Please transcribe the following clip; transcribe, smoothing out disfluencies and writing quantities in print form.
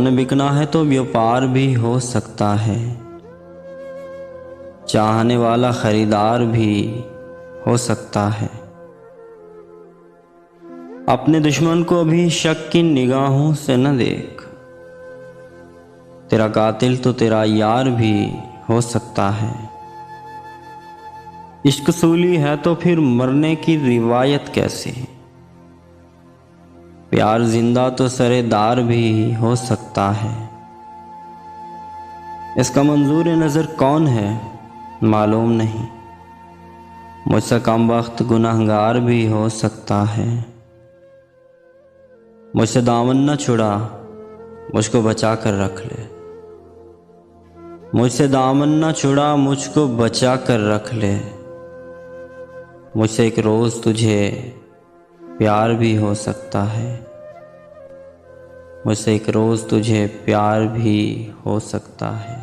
सोने बिकना है तो व्यापार भी हो सकता है, चाहने वाला खरीदार भी हो सकता है। अपने दुश्मन को भी शक की निगाहों से न देख, तेरा कातिल तो तेरा यार भी हो सकता है। इश्क सूली है तो फिर मरने की रिवायत कैसे, प्यार जिंदा तो सरेदार भी हो सकता है। इसका मंजूर नज़र कौन है मालूम नहीं, मुझसे कम वक्त गुनहगार भी हो सकता है। मुझसे दामन न छुड़ा, मुझको बचा कर रख ले। मुझसे दामन न छुड़ा, मुझको बचा कर रख ले। मुझसे एक रोज़ तुझे प्यार भी हो सकता है, मुझसे एक रोज़ तुझे प्यार भी हो सकता है।